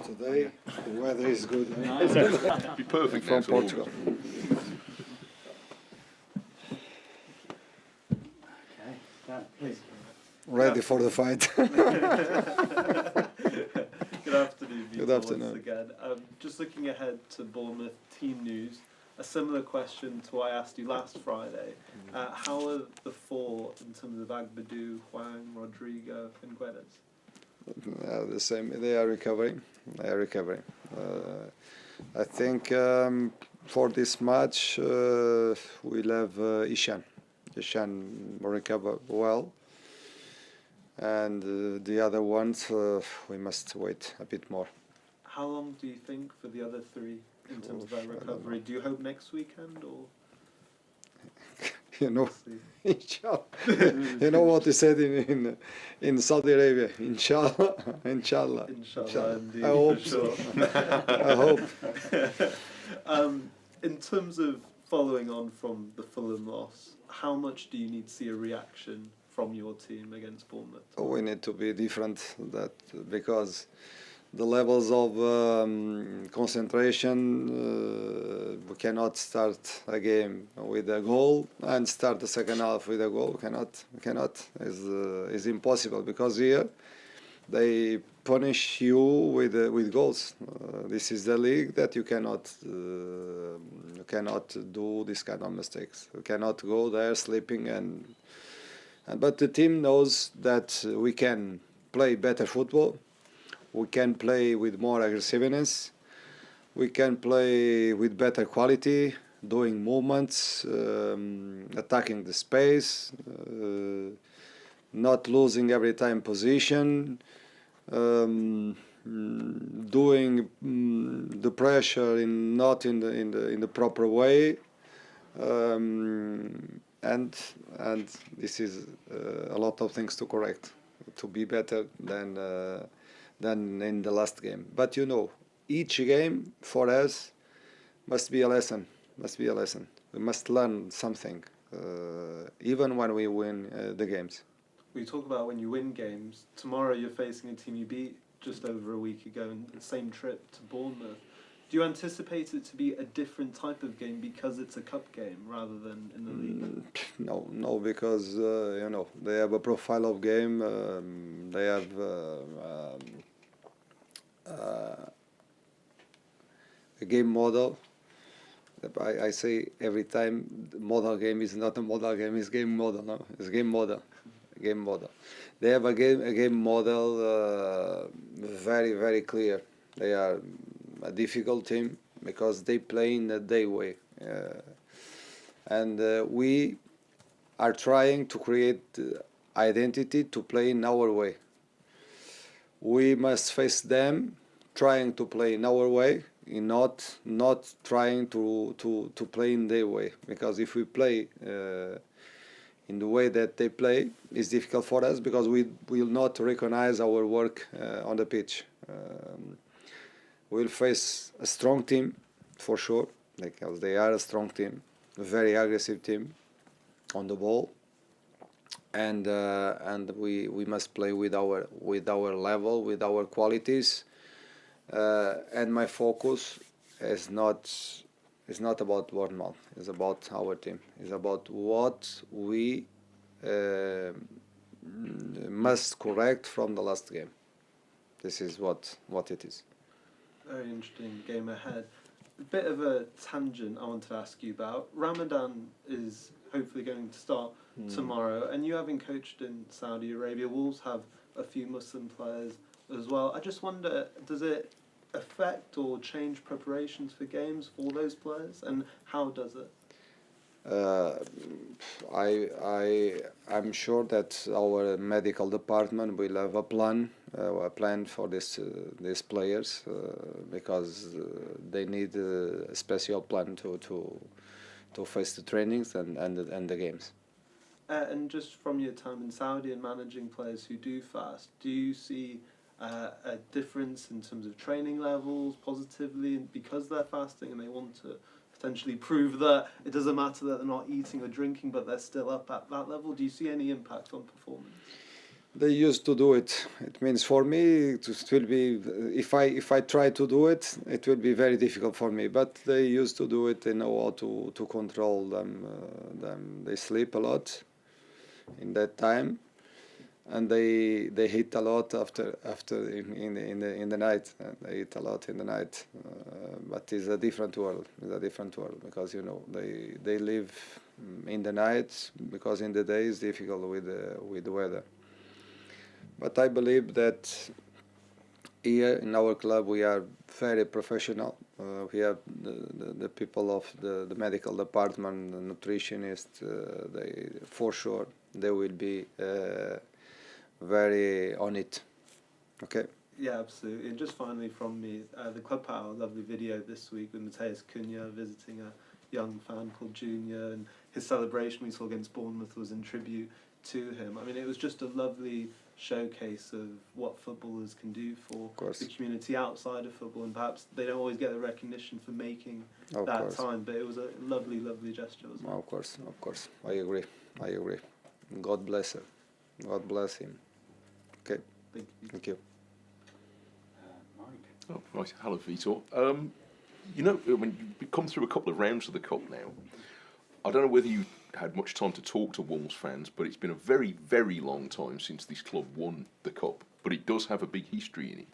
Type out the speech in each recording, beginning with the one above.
Today the weather is good. Be perfect From now, Portugal. Please. Ready for the fight. Good afternoon, Vitor, Good afternoon. once again. Just looking ahead to Bournemouth team news, a similar question to what I asked you last Friday. How are the four in terms of Agbadou, Hwang, Rodrigo and Guedes? The same. They are recovering. I think for this match we'll have Ishan. Ishan will recover well, and the other ones we must wait a bit more. How long do you think for the other three in terms of their recovery? Do you hope next weekend or? You know, inshallah. You know what he said in Saudi Arabia? Inshallah, inshallah. Inshallah, indeed, I hope for sure. I hope. In terms of following on from the Fulham loss, how much do you need to see a reaction from your team against Bournemouth? We need to be different because the levels of concentration, we cannot start a game with a goal and start the second half with a goal. We cannot. It's impossible because here they punish you with goals. This is the league that you cannot do this kind of mistakes. You cannot go there sleeping but the team knows that we can play better football. We can play with more aggressiveness. We can play with better quality, doing movements, attacking the space, not losing every time position, doing the pressure not in the proper way, and this is a lot of things to correct, to be better than in the last game. But you know, each game for us must be a lesson. We must learn something, even when we win the games. We talk about when you win games. Tomorrow you're facing a team you beat just over a week ago in the same trip to Bournemouth. Do you anticipate it to be a different type of game because it's a cup game rather than in the league? No, because you know, they have a profile of game. They have a game model. I say every time, the model game is not a model game; it's game model. No, it's game model. Game model. They have a game model very, very clear. They are a difficult team because they play in a day way, and we are trying to create identity to play in our way. We must face them trying to play in our way, not trying to play in their way, because if we play in the way that they play, it's difficult for us because we will not recognize our work on the pitch. We'll face a strong team for sure, because they are a strong team, a very aggressive team on the ball, and we must play with our level, with our qualities, and my focus is not about Bournemouth. It's about our team. It's about what we must correct from the last game. This is what it is. Very interesting game ahead. A bit of a tangent I wanted to ask you about. Ramadan is hopefully going to start tomorrow, and you having coached in Saudi Arabia, Wolves have a few Muslim players as well. I just wonder, does it affect or change preparations for games for those players, and how does it? I'm sure that our medical department will have a plan for these players because they need a special plan to face the trainings and the games. And just from your time in Saudi and managing players who do fast, do you see a difference in terms of training levels positively because they're fasting and they want to potentially prove that it doesn't matter that they're not eating or drinking but they're still up at that level? Do you see any impact on performance? They used to do it. It means for me it will be if I try to do it, it will be very difficult for me. But they used to do it. They know how to control them. They sleep a lot in that time, and they hit a lot after in the night. They hit a lot in the night. But it's a different world. It's a different world because they live in the night because in the day it's difficult with the weather. But I believe that here in our club we are very professional. We have the people of the medical department, the nutritionist. They for sure they will be very on it. Okay. Yeah, absolutely. And just finally from me, the club put out a lovely video this week with Mateus Cunha visiting a young fan called Junior, and his celebration we saw against Bournemouth was in tribute to him. I mean, it was just a lovely showcase of what footballers can do for the community outside of football, and perhaps they don't always get the recognition for making that time, but it was a lovely, lovely gesture as well. Of course. I agree. God bless him. God bless him. Okay. Thank you. Oh, right. Hello, Vitor. When you've come through a couple of rounds of the Cup now, I don't know whether you had much time to talk to Wolves fans, but it's been a very, very long time since this club won the Cup, but it does have a big history in it.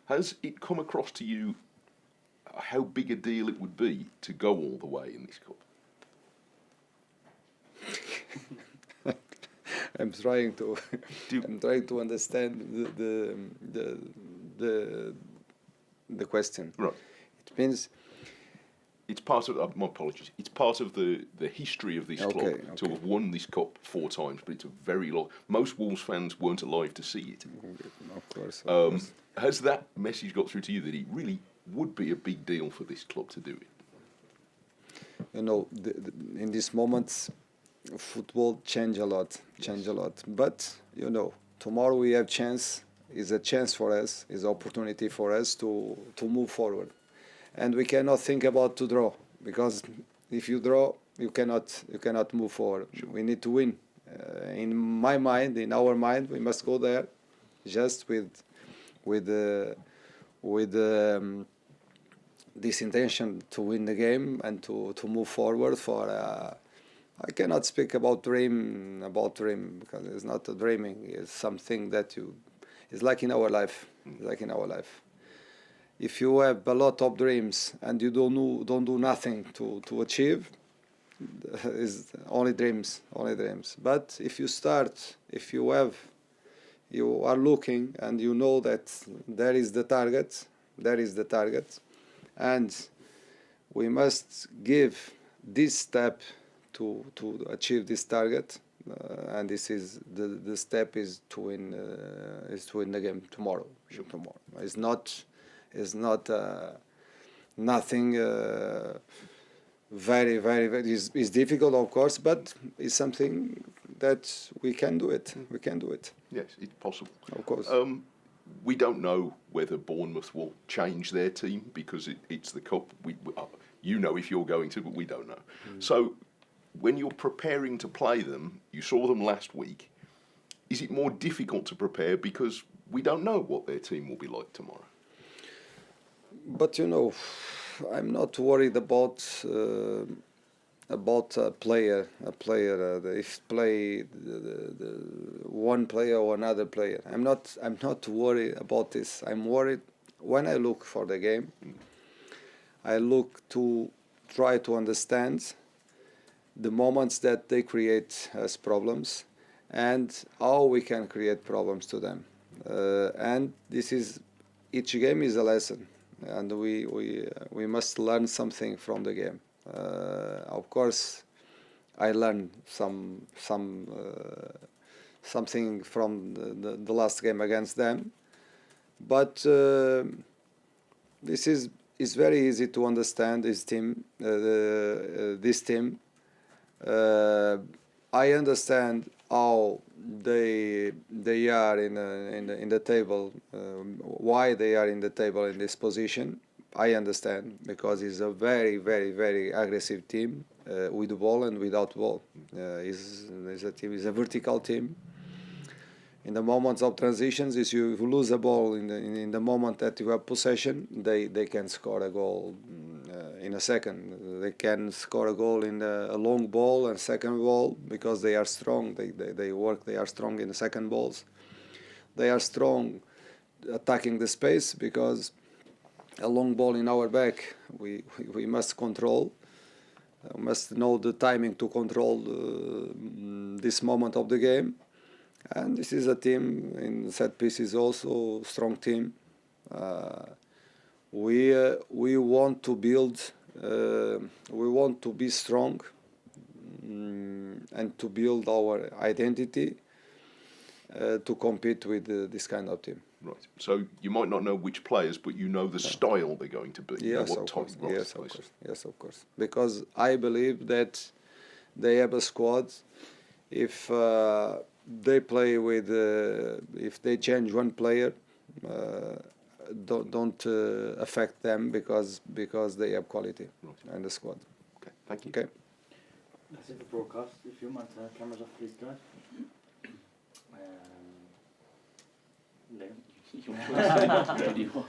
Has it come across to you how big a deal it would be to go all the way in this Cup? I'm trying to understand the question. Right. It means it's part of my apologies. It's part of the history of this club to have won this cup 4 times, but it's a very long. Most Wolves fans weren't alive to see it. Of course. Has that message got through to you that it really would be a big deal for this club to do it? In these moments, football change a lot. But tomorrow we have chance. Is a chance for us. Is opportunity for us to move forward, and we cannot think about to draw, because if you draw, you cannot move forward. Sure. We need to win. In my mind, in our mind, we must go there, just with this intention to win the game and to move forward. I cannot speak about dream because it's not a dreaming. It's something that it's like in our life. If you have a lot of dreams and you don't do nothing to achieve, is only dreams. But if you are looking and you know that there is the target, and we must give this step to achieve this target, and this is the step is to win the game tomorrow. Tomorrow it's not nothing very is difficult, of course, but it's something that we can do it. Yes, it's possible. Of course. We don't know whether Bournemouth will change their team because it's the cup. If you're going to, but we don't know. So when you're preparing to play them, you saw them last week. Is it more difficult to prepare because we don't know what their team will be like tomorrow? But I'm not worried about a player. If play the one player or another player. I'm not worried about this. I'm worried when I look for the game. I look to try to understand the moments that they create as problems and how we can create problems to them. And each game is a lesson, and we must learn something from the game. Of course, I learned something from the last game against them, but it's very easy to understand this team. I understand how they are in the table, why they are in the table in this position. I understand, because it's a very, very, very aggressive team with the ball and without ball. It's a vertical team. in the moments of transitions, if you lose a ball in the moment that you have possession, they can score a goal in a second. They can score a goal in a long ball and second ball because they are strong. They work. They are strong in the second balls. They are strong attacking the space because a long ball in our back we must control. Must know the timing to control this moment of the game. And this is a team in set pieces also strong team. We want to build. We want to be strong and to build our identity to compete with this kind of team. Right. So you might not know which players, but you know the style they're going to be. Yes, what of type. course. Right, Yes, of course. Yes, of course. Because I believe that they have a squad. If they play with, if they change one player, don't affect them because they have quality and the squad. Okay. Thank you. Okay. That's it for broadcast. If you want cameras off, please, guys. No. You want to say what do you want?